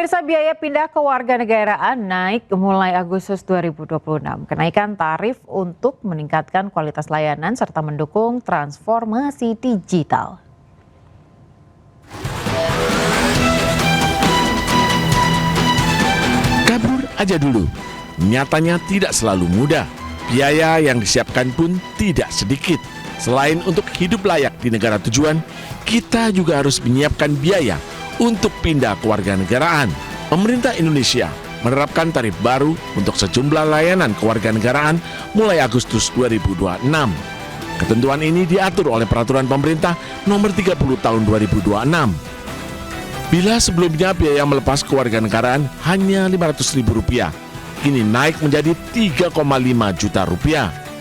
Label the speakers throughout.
Speaker 1: Pemirsa, biaya pindah kewarganegaraan naik mulai Agustus 2026. Kenaikan tarif untuk meningkatkan kualitas layanan serta mendukung transformasi digital.
Speaker 2: Kabur aja dulu. Nyatanya tidak selalu mudah. Biaya yang disiapkan pun tidak sedikit. Selain untuk hidup layak di negara tujuan, kita juga harus menyiapkan biaya untuk pindah kewarganegaraan. Pemerintah Indonesia menerapkan tarif baru untuk sejumlah layanan kewarganegaraan mulai Agustus 2026. Ketentuan ini diatur oleh Peraturan Pemerintah Nomor 30 Tahun 2026. Bila sebelumnya biaya melepas kewarganegaraan hanya Rp500.000, kini naik menjadi Rp3,5 juta.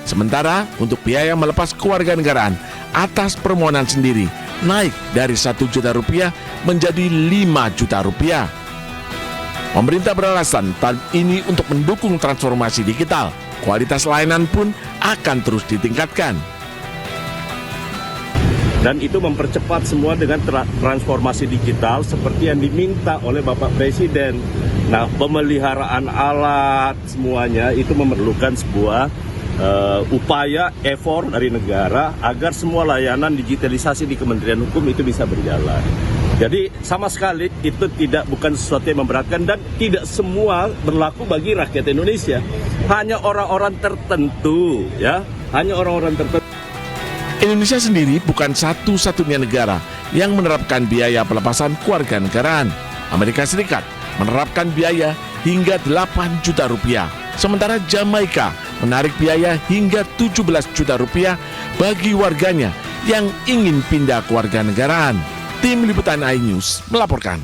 Speaker 2: Sementara untuk biaya melepas kewarganegaraan atas permohonan sendiri naik dari Rp1 juta menjadi Rp5 juta. Pemerintah beralasan tarif ini untuk mendukung transformasi digital. Kualitas layanan pun akan terus ditingkatkan.
Speaker 3: Dan itu mempercepat semua dengan transformasi digital seperti yang diminta oleh Bapak Presiden. Nah, pemeliharaan alat semuanya itu memerlukan sebuah upaya, effort dari negara agar semua layanan digitalisasi di Kementerian Hukum itu bisa berjalan. Jadi sama sekali itu bukan sesuatu yang memberatkan dan tidak semua berlaku bagi rakyat Indonesia. Hanya orang-orang tertentu, ya, hanya orang-orang tertentu.
Speaker 2: Indonesia sendiri bukan satu-satunya negara yang menerapkan biaya pelepasan kewarganegaraan. Amerika Serikat menerapkan biaya hingga Rp8 juta. Sementara Jamaika menarik biaya hingga Rp17 juta bagi warganya yang ingin pindah kewarganegaraan. Tim Liputan iNews melaporkan.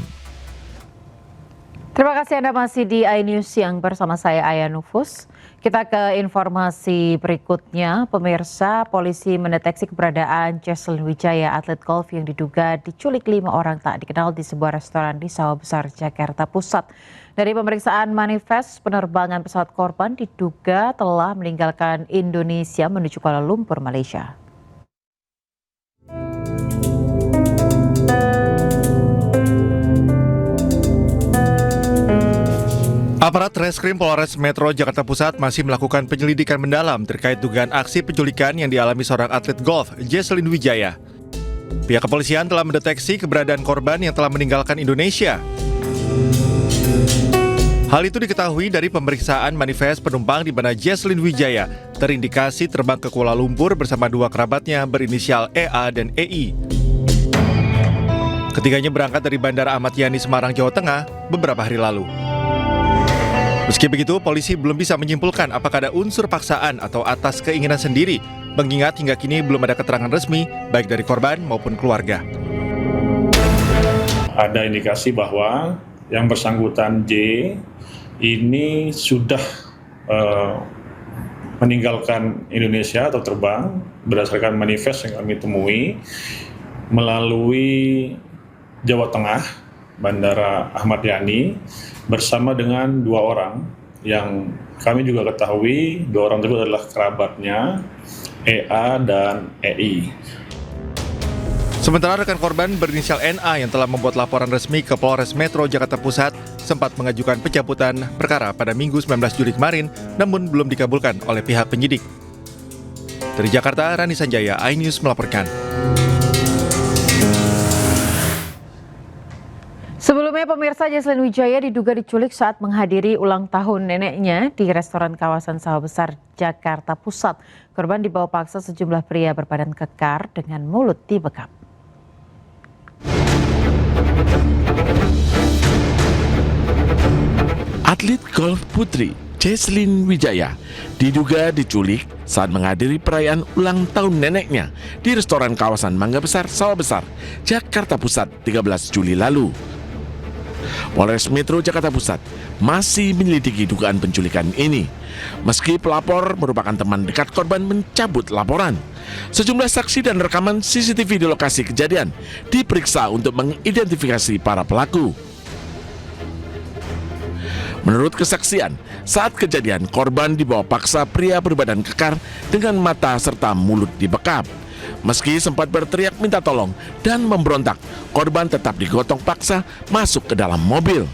Speaker 1: Terima kasih Anda masih di iNews Siang bersama saya Aya Nufus. Kita ke informasi berikutnya. Pemirsa, polisi mendeteksi keberadaan Jesslyn Wijaya, atlet golf yang diduga diculik 5 orang tak dikenal di sebuah restoran di Sawah Besar, Jakarta Pusat. Dari pemeriksaan manifest penerbangan pesawat korban diduga telah meninggalkan Indonesia menuju Kuala Lumpur, Malaysia.
Speaker 4: Aparat Reskrim Polres Metro Jakarta Pusat masih melakukan penyelidikan mendalam terkait dugaan aksi penculikan yang dialami seorang atlet golf, Jesslyn Wijaya. Pihak kepolisian telah mendeteksi keberadaan korban yang telah meninggalkan Indonesia. Hal itu diketahui dari pemeriksaan manifest penumpang di mana Jesslyn Wijaya terindikasi terbang ke Kuala Lumpur bersama 2 kerabatnya berinisial EA dan EI. Ketiganya berangkat dari Bandara Ahmad Yani, Semarang, Jawa Tengah beberapa hari lalu. Meski begitu, polisi belum bisa menyimpulkan apakah ada unsur paksaan atau atas keinginan sendiri, mengingat hingga kini belum ada keterangan resmi baik dari korban maupun keluarga.
Speaker 5: Ada indikasi bahwa yang bersangkutan J ini sudah meninggalkan Indonesia atau terbang berdasarkan manifest yang kami temui melalui Jawa Tengah, Bandara Ahmad Yani, bersama dengan 2 orang yang kami juga ketahui 2 orang tersebut adalah kerabatnya EA dan EI.
Speaker 4: Sementara rekan korban berinisial NA yang telah membuat laporan resmi ke Polres Metro Jakarta Pusat sempat mengajukan pencabutan perkara pada Minggu 19 Juli kemarin, namun belum dikabulkan oleh pihak penyidik. Dari Jakarta, Rani Sanjaya, iNews melaporkan.
Speaker 1: Sebelumnya pemirsa, Jesslyn Wijaya diduga diculik saat menghadiri ulang tahun neneknya di restoran kawasan Sawah Besar, Jakarta Pusat. Korban dibawa paksa sejumlah pria berbadan kekar dengan mulut dibekap.
Speaker 2: Atlet golf putri Jesslyn Wijaya diduga diculik saat menghadiri perayaan ulang tahun neneknya di restoran kawasan Mangga Besar, Sawah Besar, Jakarta Pusat 13 Juli lalu. Polres Metro Jakarta Pusat masih menyelidiki dugaan penculikan ini. Meski pelapor merupakan teman dekat korban mencabut laporan, sejumlah saksi dan rekaman CCTV di lokasi kejadian diperiksa untuk mengidentifikasi para pelaku. Menurut kesaksian, saat kejadian korban dibawa paksa pria berbadan kekar dengan mata serta mulut dibekap. Meski sempat berteriak minta tolong dan memberontak, korban tetap digotong paksa masuk ke dalam mobil.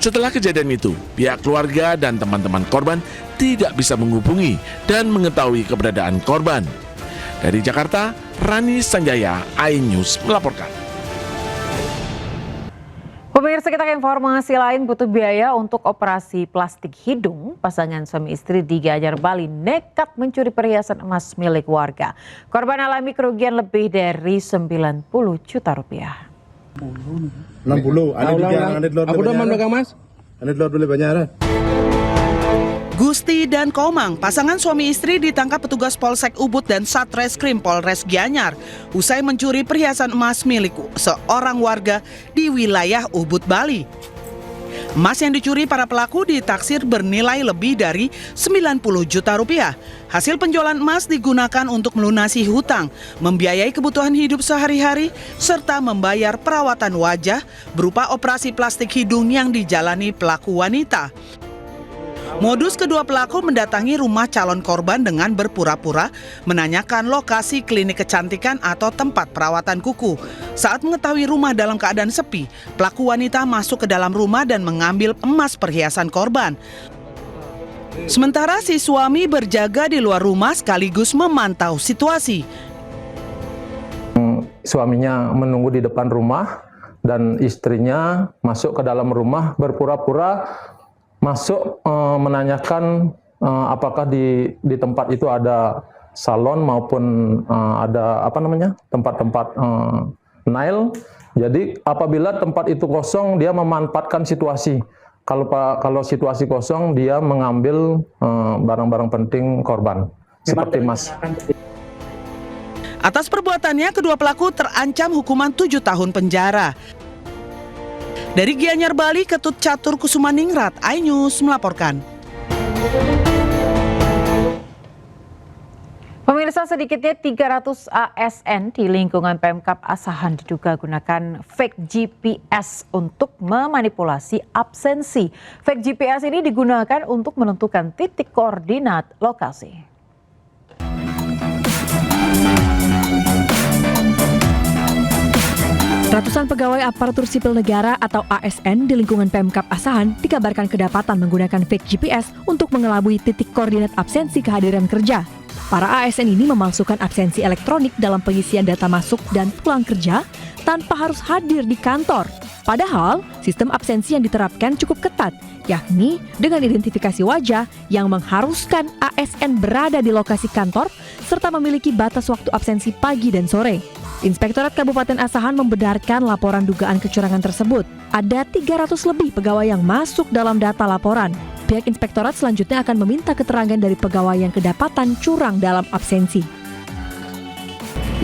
Speaker 2: Setelah kejadian itu, pihak keluarga dan teman-teman korban tidak bisa menghubungi dan mengetahui keberadaan korban. Dari Jakarta, Rani Sanjaya, iNews melaporkan.
Speaker 1: Pemirsa, kita ke informasi lain. Butuh biaya untuk operasi plastik hidung. Pasangan suami istri di Gianyar, Bali nekat mencuri perhiasan emas milik warga. Korban alami kerugian lebih dari 90 juta rupiah.
Speaker 6: 60. Ada juga aku udah memegang Mas. Ada boleh banyak.
Speaker 7: Gusti dan Komang, pasangan suami istri ditangkap petugas Polsek Ubud dan Satreskrim Polres Gianyar usai mencuri perhiasan emas milik seorang warga di wilayah Ubud, Bali. Emas yang dicuri para pelaku ditaksir bernilai lebih dari 90 juta rupiah. Hasil penjualan emas digunakan untuk melunasi hutang, membiayai kebutuhan hidup sehari-hari, serta membayar perawatan wajah berupa operasi plastik hidung yang dijalani pelaku wanita. Modus kedua pelaku mendatangi rumah calon korban dengan berpura-pura menanyakan lokasi klinik kecantikan atau tempat perawatan kuku. Saat mengetahui rumah dalam keadaan sepi, pelaku wanita masuk ke dalam rumah dan mengambil emas perhiasan korban. Sementara si suami berjaga di luar rumah sekaligus memantau situasi.
Speaker 8: Suaminya menunggu di depan rumah dan istrinya masuk ke dalam rumah berpura-pura masuk menanyakan apakah di tempat itu ada salon maupun ada tempat-tempat nail. Jadi apabila tempat itu kosong, dia memanfaatkan situasi. Kalau situasi kosong, dia mengambil barang-barang penting korban seperti emas.
Speaker 7: Atas perbuatannya, kedua pelaku terancam hukuman 7 tahun penjara. Dari Gianyar, Bali, Ketut Catur Kusumaningrat, iNews melaporkan.
Speaker 1: Pemirsa, sedikitnya 300 ASN di lingkungan Pemkab Asahan diduga gunakan fake GPS untuk memanipulasi absensi. Fake GPS ini digunakan untuk menentukan titik koordinat lokasi.
Speaker 9: Ratusan pegawai aparatur sipil negara atau ASN di lingkungan Pemkab Asahan dikabarkan kedapatan menggunakan fake GPS untuk mengelabui titik koordinat absensi kehadiran kerja. Para ASN ini memalsukan absensi elektronik dalam pengisian data masuk dan pulang kerja tanpa harus hadir di kantor. Padahal, sistem absensi yang diterapkan cukup ketat, yakni dengan identifikasi wajah yang mengharuskan ASN berada di lokasi kantor serta memiliki batas waktu absensi pagi dan sore. Inspektorat Kabupaten Asahan membenarkan laporan dugaan kecurangan tersebut. Ada 300 lebih pegawai yang masuk dalam data laporan. Pihak inspektorat selanjutnya akan meminta keterangan dari pegawai yang kedapatan curang dalam absensi.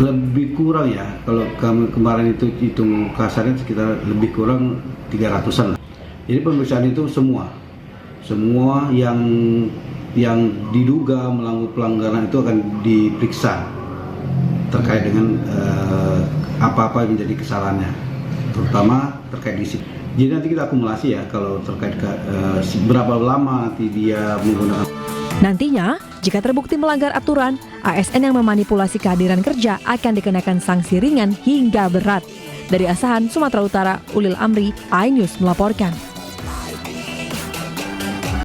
Speaker 10: Lebih kurang ya, kalau kemarin itu hitung kasarnya sekitar lebih kurang 300-an lah. Jadi pemeriksaan itu semua yang diduga melakukan pelanggaran itu akan diperiksa terkait dengan apa-apa yang menjadi kesalahannya, terutama terkait disiplin. Jadi nanti kita akumulasi ya kalau terkait berapa lama nanti dia menggunakan.
Speaker 9: Nantinya, jika terbukti melanggar aturan, ASN yang memanipulasi kehadiran kerja akan dikenakan sanksi ringan hingga berat. Dari Asahan, Sumatera Utara, Ulil Amri, iNews melaporkan.